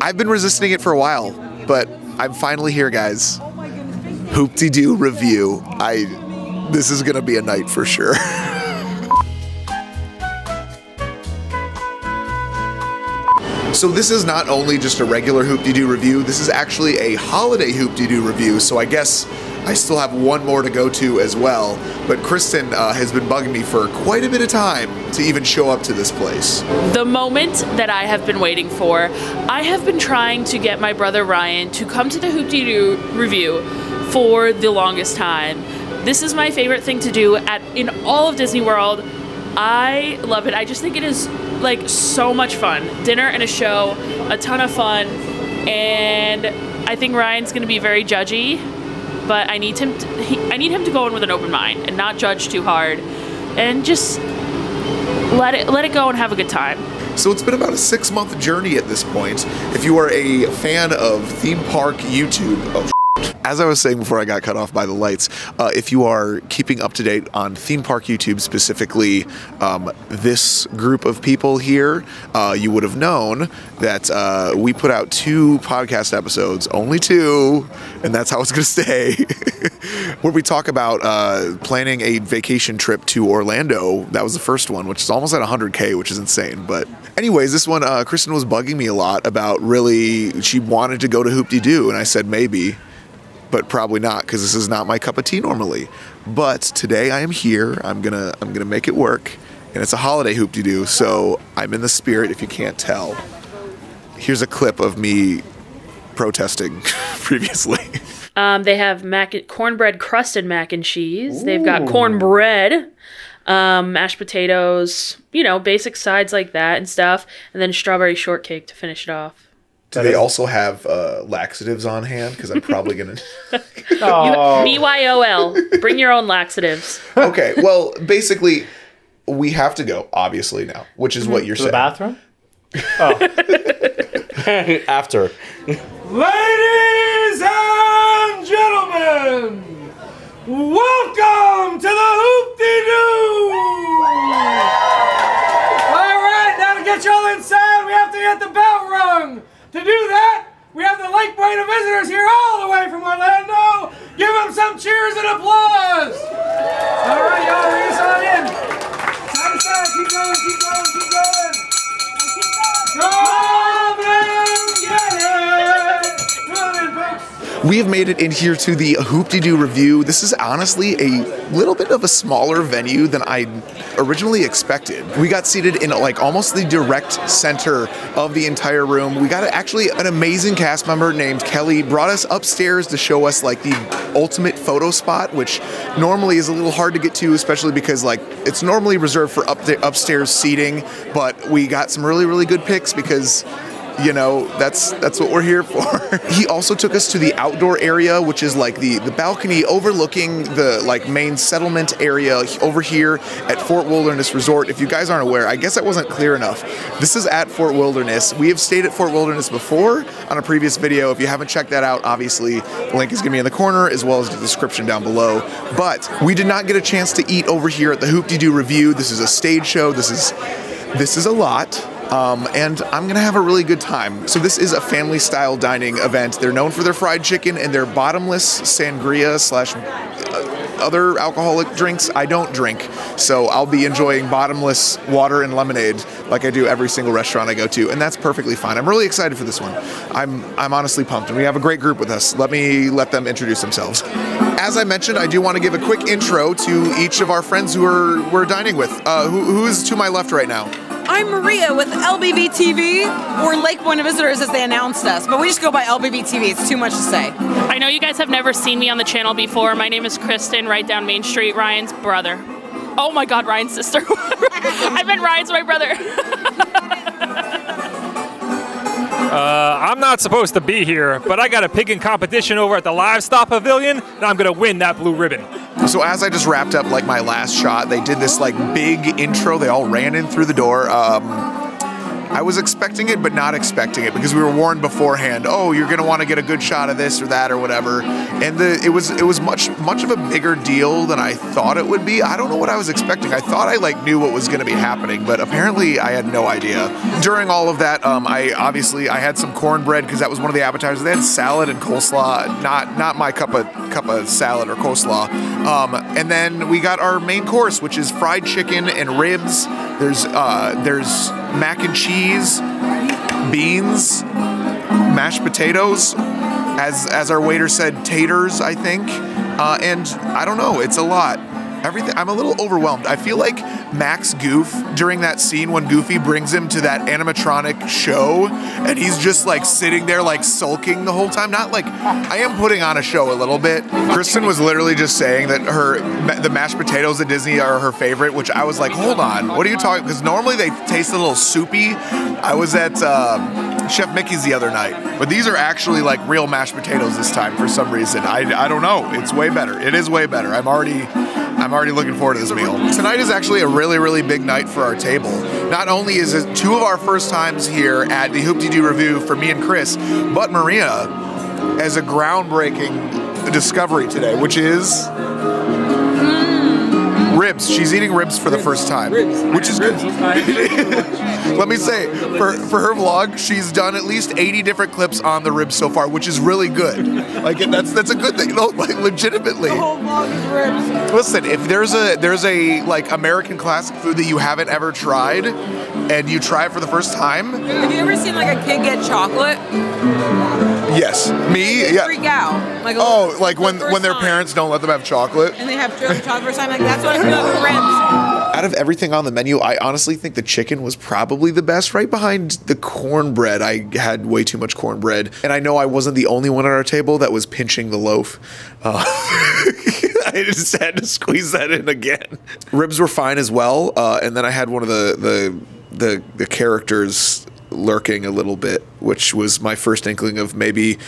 I've been resisting it for a while, but I'm finally here, guys. Hoop-de-doo review. This is gonna be a night for sure. So this is not only just a regular Hoop-de-doo review, this is actually a holiday Hoop-de-doo review, so I guess I still have one more to go to as well. But Kristen has been bugging me for quite a bit of time to even show up to this place. The moment that I have been waiting for. I have been trying to get my brother Ryan to come to the Hoop-de-doo review for the longest time. This is my favorite thing to do in all of Disney World. I love it. I just think it is like so much fun. Dinner and a show, a ton of fun, and I think Ryan's gonna be very judgy, but I need him to go in with an open mind and not judge too hard, and just let it go and have a good time. So it's been about a 6-month journey at this point. If you are a fan of theme park YouTube, as I was saying before I got cut off by the lights, if you are keeping up to date on theme park YouTube, specifically this group of people here, you would have known that we put out 2 podcast episodes, only 2, and that's how it's going to stay, where we talk about planning a vacation trip to Orlando. That was the first one, which is almost at 100K, which is insane. But anyways, this one, Kristen was bugging me a lot about she wanted to go to Hoop-de-doo, and I said maybe, but probably not, because this is not my cup of tea normally. But today I am here. I'm gonna make it work, and it's a holiday Hoop-de-doo, so I'm in the spirit. If you can't tell, here's a clip of me protesting previously. They have cornbread crusted mac and cheese. Ooh. They've got cornbread, mashed potatoes, basic sides like that and stuff, and then strawberry shortcake to finish it off. Do they also have laxatives on hand? Because I'm probably going to... BYOL. Bring your own laxatives. Okay, well, basically, we have to go, obviously, now, which is what you're saying. The bathroom? Oh. After. Ladies and gentlemen, welcome to the Hoop-de-doo! All right, now to get y'all inside, we have to get the bell rung. To do that, we have the Lake Buena visitors here all the way from Orlando. Give them some cheers and applause. All right, y'all, race on in. Side to side, keep going, keep going, keep going. Come and get it. Come on in, folks. We have made it in here to the Hoop-de-doo review. This is honestly a little bit of a smaller venue than I originally expected. We got seated in like almost the direct center of the entire room. We got actually an amazing cast member named Kelly brought us upstairs to show us like the ultimate photo spot, which normally is a little hard to get to, especially because like it's normally reserved for upstairs seating, but we got some really, really good pics because that's what we're here for. He also took us to the outdoor area, which is like the balcony overlooking the like main settlement area over here at Fort Wilderness Resort. If you guys aren't aware, I guess that wasn't clear enough. This is at Fort Wilderness. We have stayed at Fort Wilderness before on a previous video. If you haven't checked that out, obviously the link is going to be in the corner as well as the description down below. But we did not get a chance to eat over here at the Hoop-de-doo review. This is a stage show. This is a lot. And I'm gonna have a really good time. So this is a family-style dining event. They're known for their fried chicken and their bottomless sangria / other alcoholic drinks. I don't drink, so I'll be enjoying bottomless water and lemonade like I do every single restaurant I go to, and that's perfectly fine. I'm really excited for this one. I'm honestly pumped, and we have a great group with us. Let them introduce themselves. As I mentioned, I do want to give a quick intro to each of our friends who we're dining with. Who is to my left right now? I'm Maria with LBB TV, or Lake Buena Visitors as they announced us, but we just go by LBB TV. It's too much to say. I know you guys have never seen me on the channel before. My name is Kristen, right down Main Street, Ryan's brother. Oh my God, Ryan's sister. I meant Ryan's my brother. I'm not supposed to be here, but I got a pigging competition over at the Livestock Pavilion, and I'm gonna win that blue ribbon. So as I just wrapped up like my last shot, they did this like big intro. They all ran in through the door. I was expecting it, but not expecting it because we were warned beforehand. Oh, you're gonna want to get a good shot of this or that or whatever. And it was much of a bigger deal than I thought it would be. I don't know what I was expecting. I thought I like knew what was gonna be happening, but apparently I had no idea. During all of that, I had some cornbread because that was one of the appetizers. They had salad and coleslaw. Not my cup of salad or coleslaw. And then we got our main course, which is fried chicken and ribs. There's mac and cheese, beans, mashed potatoes, as our waiter said, taters, I think. And I don't know, it's a lot. Everything. I'm a little overwhelmed. I feel like Max Goof during that scene when Goofy brings him to that animatronic show and he's just like sitting there like sulking the whole time. Not like, I am putting on a show a little bit. Kristen was literally just saying that the mashed potatoes at Disney are her favorite, which I was like, hold on, what are you talking? Because normally they taste a little soupy. I was at Chef Mickey's the other night, but these are actually like real mashed potatoes this time for some reason. I don't know. It's way better. It is way better. I'm already looking forward to this meal. Tonight is actually a really, really big night for our table. Not only is it 2 of our first times here at the Hoop-Dee-Doo Review for me and Chris, but Maria has a groundbreaking discovery today, which is ribs. She's eating ribs for the first time, which is good. Let me say, for her vlog, she's done at least 80 different clips on the ribs so far, which is really good. Like that's a good thing. No, like legitimately. The whole vlog is ribs. Listen, if there's a like American classic food that you haven't ever tried, and you try it for the first time. Have you ever seen like a kid get chocolate? Yes, me. They yeah. Freak out. Like like when their parents don't let them have chocolate. And they have chocolate first time. Like that's what I feel with ribs. Out of everything on the menu, I honestly think the chicken was probably the best, right behind the cornbread. I had way too much cornbread, and I know I wasn't the only one at our table that was pinching the loaf. I just had to squeeze that in again. Ribs were fine as well, and then I had one of the characters lurking a little bit, which was my first inkling of maybe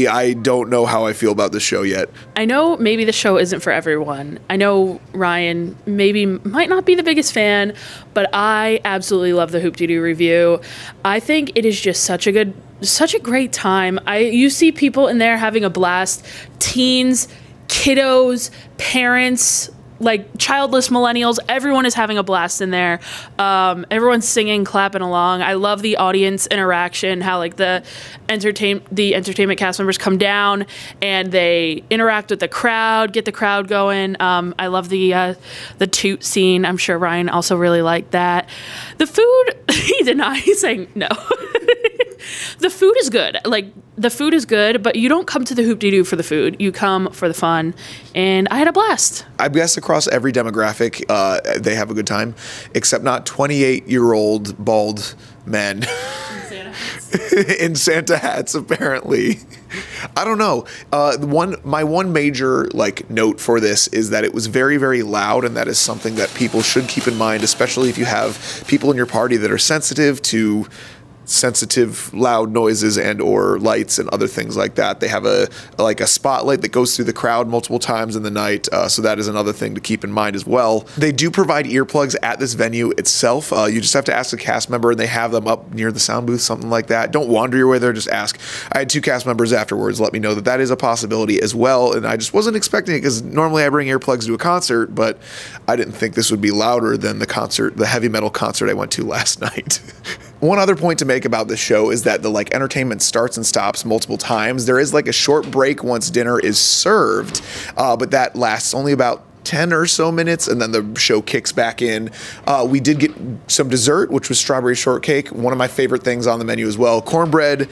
I don't know how I feel about this show yet. I know maybe the show isn't for everyone. I know Ryan might not be the biggest fan, but I absolutely love the Hoop-Dee-Doo Review. I think it is just such a great time. You see people in there having a blast, teens, kiddos, parents, like childless millennials, everyone is having a blast in there. Everyone's singing, clapping along. I love the audience interaction, how like the entertainment cast members come down and they interact with the crowd, get the crowd going. I love the toot scene. I'm sure Ryan also really liked that. The food, he did not. He's saying no. The food is good. Like, the food is good, but you don't come to the Hoop-Dee-Doo for the food. You come for the fun, and I had a blast. I guess across every demographic, they have a good time, except not 28-year-old bald men in Santa hats, apparently. I don't know. My one major like note for this is that it was very, very loud, and that is something that people should keep in mind, especially if you have people in your party that are sensitive to loud noises and or lights and other things like that. They have a spotlight that goes through the crowd multiple times in the night, so that is another thing to keep in mind as well. They do provide earplugs at this venue itself. You just have to ask a cast member, and they have them up near the sound booth, something like that. Don't wander your way there, just ask. I had 2 cast members afterwards let me know that is a possibility as well, and I just wasn't expecting it because normally I bring earplugs to a concert, but I didn't think this would be louder than the heavy metal concert I went to last night. One other point to make about this show is that the entertainment starts and stops multiple times. There is like a short break once dinner is served, but that lasts only about 10 or so minutes, and then the show kicks back in. We did get some dessert, which was strawberry shortcake, one of my favorite things on the menu as well. Cornbread,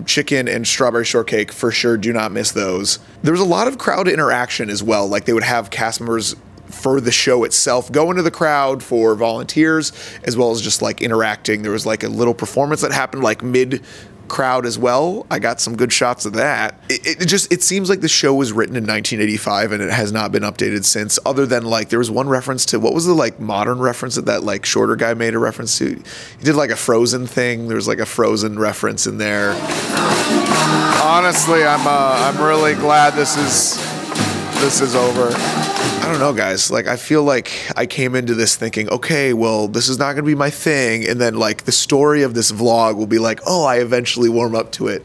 chicken, and strawberry shortcake, for sure, do not miss those. There was a lot of crowd interaction as well. Like, they would have cast members for the show itself go into the crowd for volunteers, as well as just like interacting. There was like a little performance that happened like mid crowd as well. I got some good shots of that. It seems like the show was written in 1985 and it has not been updated since, other than like there was one reference to, what was the like modern reference that like shorter guy made a reference to? He did like a Frozen thing. There was like a Frozen reference in there. Honestly, I'm really glad this is this is over. I don't know, guys. Like, I feel like I came into this thinking, okay, well, this is not going to be my thing. And then, like, the story of this vlog will be like, oh, I eventually warm up to it.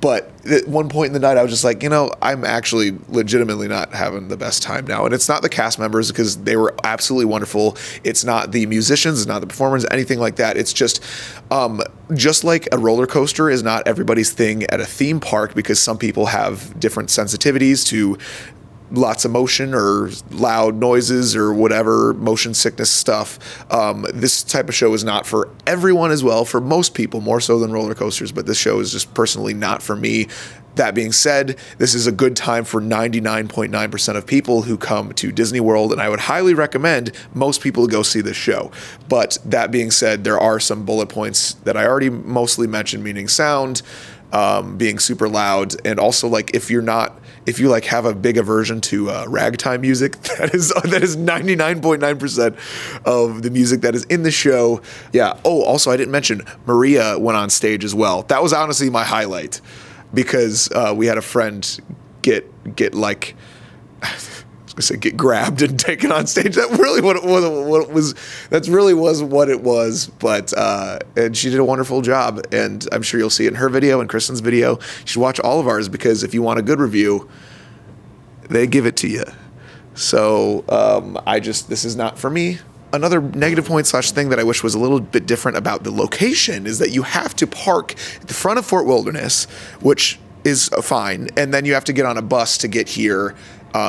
But at one point in the night, I was just like, you know, I'm actually legitimately not having the best time now. And it's not the cast members, because they were absolutely wonderful. It's not the musicians, it's not the performers, anything like that. It's just like a roller coaster is not everybody's thing at a theme park, because some people have different sensitivities to lots of motion or loud noises or whatever motion sickness stuff. This type of show is not for everyone as well, for most people, more so than roller coasters, but this show is just personally not for me. That being said, this is a good time for 99.9% of people who come to Disney World, and I would highly recommend most people to go see this show. But that being said, there are some bullet points that I already mostly mentioned, meaning sound, being super loud, and also, like, if you like have a big aversion to ragtime music, that is 99.9% of the music that is in the show. Yeah. Oh, also I didn't mention Maria went on stage as well. That was honestly my highlight, because we had a friend get like, get grabbed and taken on stage. That really that's really was what it was. But and she did a wonderful job, and I'm sure you'll see it in her video and Kristen's video. You should watch all of ours, because if you want a good review, they give it to you. So this is not for me. Another negative point / thing that I wish was a little bit different about the location is that you have to park at the front of Fort Wilderness, which is fine, and then you have to get on a bus to get here,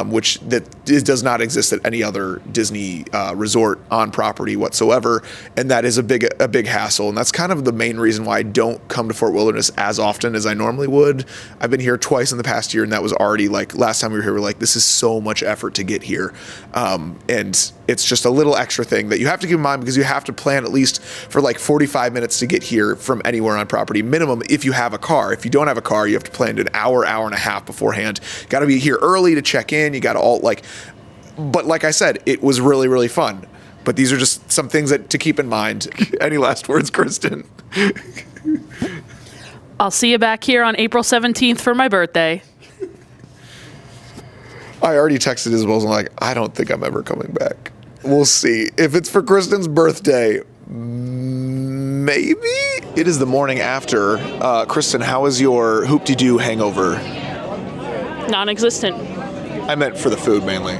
which does not exist at any other Disney resort on property whatsoever, and that is a big hassle. And that's kind of the main reason why I don't come to Fort Wilderness as often as I normally would. I've been here twice in the past year, and that was already, like, last time we were here, we were like, this is so much effort to get here, and it's just a little extra thing that you have to keep in mind, because you have to plan at least for like 45 minutes to get here from anywhere on property, minimum, if you have a car. If you don't have a car, you have to plan an hour and a half beforehand. Got to be here early to check in. You got to but like I said, it was really, really fun. But these are just some things to keep in mind. Any last words, Kristen? I'll see you back here on April 17th for my birthday. I already texted Isabel, and I'm like, I don't think I'm ever coming back. We'll see. If it's for Kristen's birthday, maybe? It is the morning after. Kristen, how is your hoop-de-doo hangover? Non-existent. I meant for the food, mainly.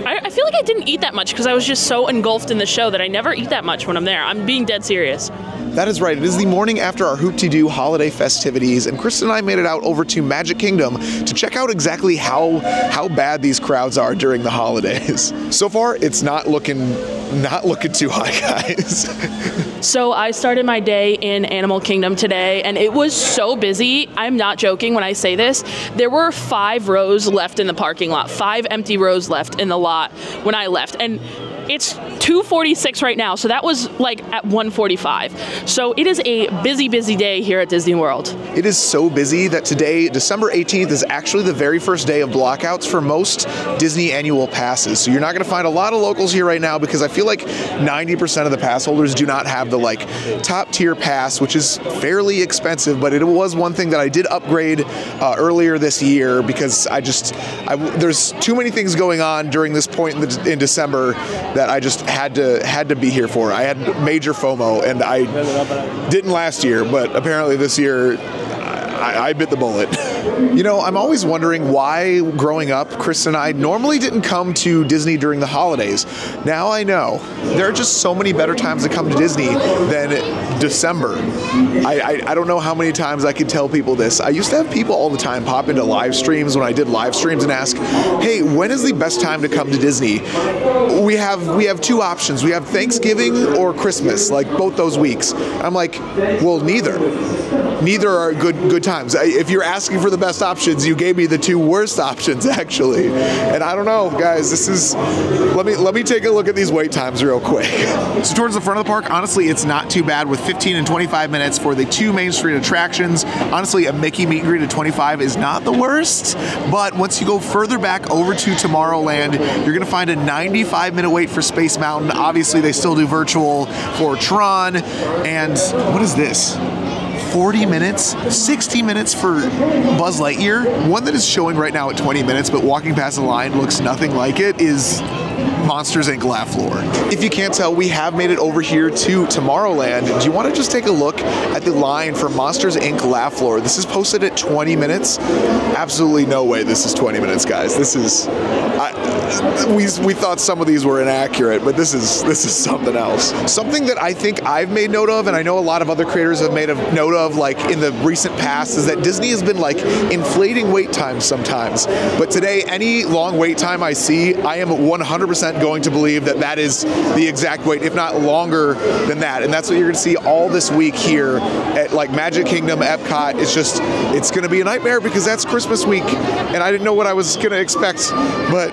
I feel like I didn't eat that much, because I was just so engulfed in the show that I never eat that much when I'm there. I'm being dead serious. That is right. It is the morning after our Hoop-de-Doo holiday festivities, and Kristen and I made it out over to Magic Kingdom to check out exactly how bad these crowds are during the holidays. So far, it's not looking too high, guys. So I started my day in Animal Kingdom today, and it was so busy. I'm not joking when I say this. There were 5 rows left in the parking lot, 5 empty rows left in the lot when I left. And it's 2:46 right now, so that was like at 1:45. So it is a busy, busy day here at Disney World. It is so busy that today, December 18th, is actually the very first day of blockouts for most Disney annual passes. So you're not going to find a lot of locals here right now, because I feel like 90% of the pass holders do not have the top tier pass, which is fairly expensive, but it was one thing that I did upgrade earlier this year, because there's too many things going on during this point in December that I just had to be here for. I had major FOMO, and I didn't last year, but apparently this year I bit the bullet. You know, I'm always wondering why, growing up, Chris and I normally didn't come to Disney during the holidays. Now I know. There are just so many better times to come to Disney than December. I don't know how many times I could tell people this. I used to have people all the time pop into live streams when I did live streams and ask, hey, when is the best time to come to Disney? We have 2 options. We have Thanksgiving or Christmas, like both those weeks. I'm like, well, neither. Neither are good times. If you're asking for the best options, you gave me the 2 worst options, actually. And I don't know, guys, let me take a look at these wait times real quick. So towards the front of the park, honestly, it's not too bad with 15 and 25 minutes for the 2 Main Street attractions. Honestly, a Mickey meet and greet at 25 is not the worst, but once you go further back over to Tomorrowland, you're gonna find a 95-minute wait for Space Mountain. Obviously, they still do virtual for Tron, and what is this? 40 minutes, 60 minutes for Buzz Lightyear. One that is showing right now at 20 minutes, but walking past the line looks nothing like it, is Monsters, Inc. Laugh Floor. If you can't tell, we have made it over here to Tomorrowland. Do you want to just take a look at the line for Monsters, Inc. Laugh Floor? This is posted at 20 minutes. Absolutely no way this is 20 minutes, guys. This is... we thought some of these were inaccurate, but this is something else. Something that I think I've made note of, and I know a lot of other creators have made a note of, like in the recent past, is that Disney has been like inflating wait times sometimes. But today, any long wait time I see, I am 100% going to believe that that is the exact wait, if not longer than that. And that's what you're going to see all this week here at like Magic Kingdom, Epcot. It's going to be a nightmare because that's Christmas week, and I didn't know what I was going to expect. But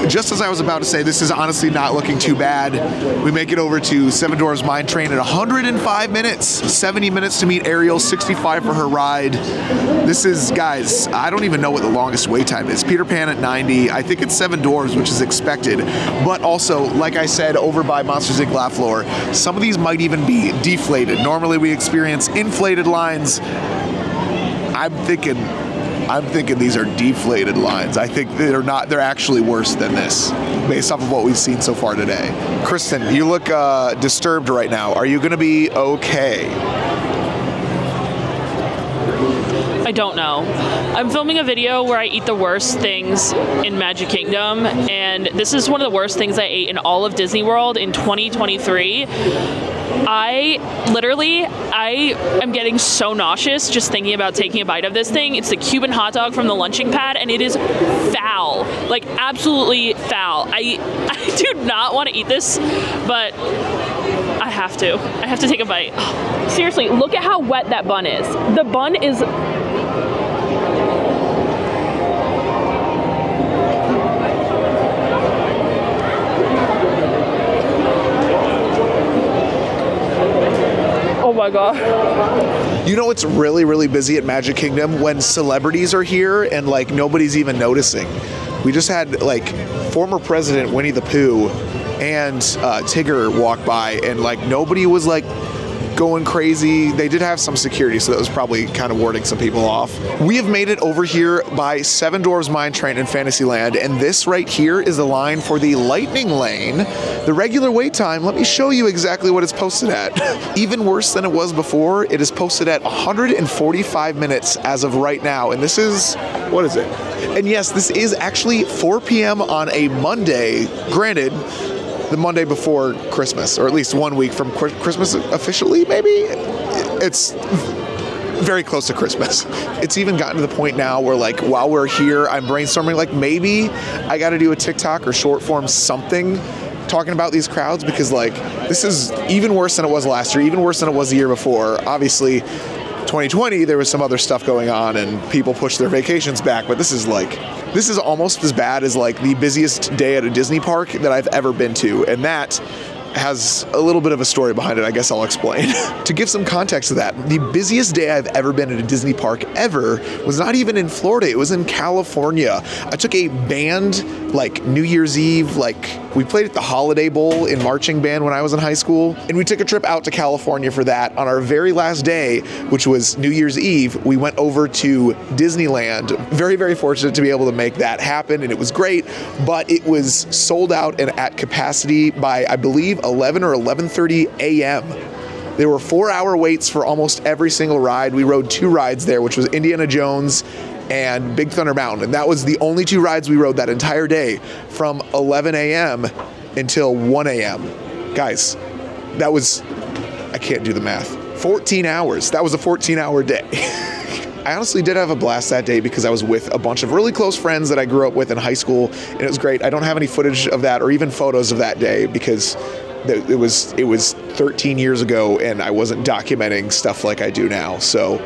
just as I was about to say, this is honestly not looking too bad. We make it over to Seven Dwarfs Mine Train at 105 minutes, 70 minutes to meet Ariel, 65 for her ride. This is, guys, I don't even know what the longest wait time is. Peter Pan at 90. I think it's Seven Dwarfs, which is expected. But also, like I said, over by Monsters, Inc. Laugh Floor, some of these might even be deflated. Normally we experience inflated lines. I'm thinking these are deflated lines. I think they're actually worse than this, based off of what we've seen so far today. Kristen, you look disturbed right now. Are you gonna be okay? I don't know. I'm filming a video where I eat the worst things in Magic Kingdom, and this is one of the worst things I ate in all of Disney World in 2023. I am getting so nauseous just thinking about taking a bite of this thing. It's the Cuban hot dog from the lunching pad, and it is foul, like absolutely foul. I do not want to eat this, but I have to take a bite. Seriously, look at how wet that bun is. The bun is... Oh my God. You know it's really, really busy at Magic Kingdom when celebrities are here and like nobody's even noticing. We just had like former President Winnie the Pooh and Tigger walk by, and like nobody was like going crazy. They did have some security, so that was probably kind of warding some people off. We have made it over here by Seven Dwarfs Mine Train in Fantasyland, and this right here is the line for the Lightning Lane. The regular wait time, let me show you exactly what it's posted at. Even worse than it was before, it is posted at 145 minutes as of right now, and this is, what is it? And yes, this is actually 4 p.m. on a Monday, granted, the Monday before Christmas, or at least 1 week from Christmas officially, maybe? It's very close to Christmas. It's even gotten to the point now where like while we're here, I'm brainstorming like maybe I got to do a TikTok or short form something talking about these crowds, because like this is even worse than it was last year, even worse than it was the year before. Obviously, 2020, there was some other stuff going on and people pushed their vacations back, but this is almost as bad as like the busiest day at a Disney park that I've ever been to, and that has a little bit of a story behind it. I guess I'll explain. To give some context to that, the busiest day I've ever been at a Disney park ever was not even in Florida, it was in California. I took a band, like New Year's Eve, like we played at the Holiday Bowl in marching band when I was in high school, and we took a trip out to California for that. On our very last day, which was New Year's Eve, we went over to Disneyland. Very, very fortunate to be able to make that happen, and it was great, but it was sold out and at capacity by, I believe, 11 or 11:30 a.m. There were 4-hour waits for almost every single ride. We rode 2 rides there, which was Indiana Jones and Big Thunder Mountain. And that was the only 2 rides we rode that entire day from 11 a.m. until 1 a.m. Guys, that was, I can't do the math, 14 hours. That was a 14-hour day. I honestly did have a blast that day because I was with a bunch of really close friends that I grew up with in high school, and it was great. I don't have any footage of that or even photos of that day because it was 13 years ago and I wasn't documenting stuff like I do now. So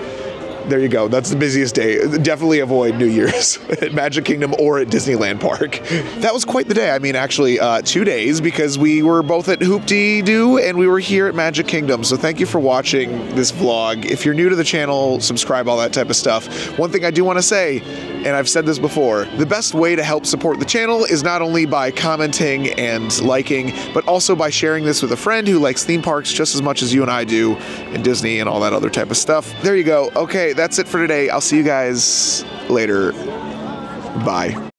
There you go. That's the busiest day. Definitely avoid New Year's at Magic Kingdom or at Disneyland Park. That was quite the day. I mean, actually, 2 days because we were both at Hoop-Dee-Doo and we were here at Magic Kingdom. So thank you for watching this vlog. If you're new to the channel, subscribe, all that type of stuff. One thing I do want to say, and I've said this before, the best way to help support the channel is not only by commenting and liking, but also by sharing this with a friend who likes theme parks just as much as you and I do, and Disney and all that other type of stuff. There you go. Okay, that's it for today. I'll see you guys later. Bye.